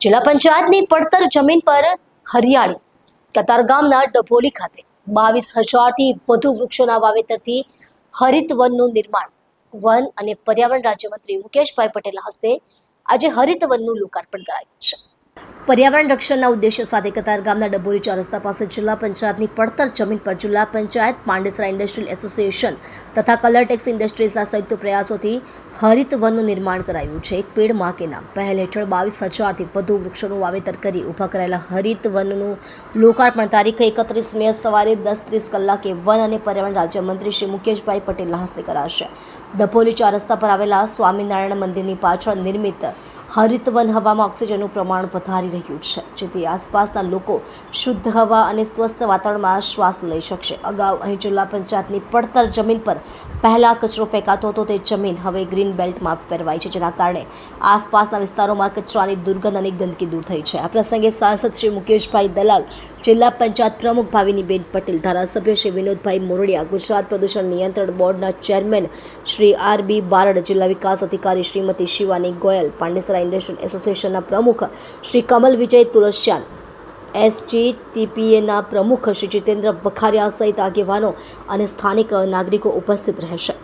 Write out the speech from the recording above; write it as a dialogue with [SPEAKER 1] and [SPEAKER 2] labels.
[SPEAKER 1] જિલ્લા પંચાયતની પડતર જમીન પર હરિયાળી કતારગામના ડભોલી ખાતે 22,000થી વધુ વૃક્ષોના વાવેતરથી હરિત વનનું નિર્માણ વન અને પર્યાવરણ રાજ્યમંત્રી મુકેશભાઈ પટેલના હસ્તે આજે હરિત વનનું લોકાર્પણ કરાયું છે। પર્યાવરણ રક્ષણના ઉદ્દેશ્ય સાથે કતારગામના ડભોલી 4 રસ્તા પાસે જિલ્લા પંચાયતની પડતર જમીન પર જિલ્લા પંચાયત પાંડેસરા ઇન્ડસ્ટ્રીયલ એસોસિએશન તથા કલરટેક્સ ઇન્ડસ્ટ્રીઝના સંયુક્ત પ્રયાસોથી હરિત વનનું નિર્માણ કરાયું છે। એક પેડ માં કે નામ પહેલ હેઠળ 22,000થી વધુ વૃક્ષોનું વાવેતર કરી ઊભા કરાયેલા હરિત વનનું લોકાર્પણ તારીખ 31 મે સવારે 10:30 કલાકે વન અને પર્યાવરણ રાજ્યમંત્રી શ્રી મુકેશભાઈ પટેલના હસ્તે કરાશે। ડભોલી 4 રસ્તા પર આવેલા સ્વામિનારાયણ મંદિરની પાછળ નિર્મિત હરિત વન હવામાં ઓક્સિજનનું પ્રમાણ વધારી રહ્યું છે, જેથી આસપાસના લોકો શુદ્ધ હવા અને સ્વસ્થ વાતાવરણમાં શ્વાસ લઈ શકશે। અગાઉ અહીં જિલ્લા પંચાયતની પડતર જમીન પર પહેલા કચરો ફેંકાતો હતો, તે જમીન હવે ગ્રીન બેલ્ટમાં ફેરવાઈ છે, જેના કારણે આસપાસના વિસ્તારોમાં કચરાની દુર્ગંધ અને ગંદકી દૂર થઈ છે। આ પ્રસંગે સાંસદ શ્રી મુકેશભાઈ દલાલ, જિલ્લા પંચાયત પ્રમુખ ભાવિનીબેન પટેલ, ધારાસભ્ય શ્રી વિનોદભાઈ મોરડિયા, ગુજરાત પ્રદૂષણ નિયંત્રણ બોર્ડના ચેરમેન શ્રી આર.બી. બારડ, જિલ્લા વિકાસ અધિકારી શ્રીમતી શિવાની ગોયલ, પાંડેસરા ઇન્ડસ્ટ્રીયલ એસોસિએશનના પ્રમુખ શ્રી કમલ વિજય તુલસિયાન, SGTPAના પ્રમુખ શ્રી જીતેન્દ્ર વખારિયા સહિત આગેવાનો અને સ્થાનિક નાગરિકો ઉપસ્થિત રહેશે।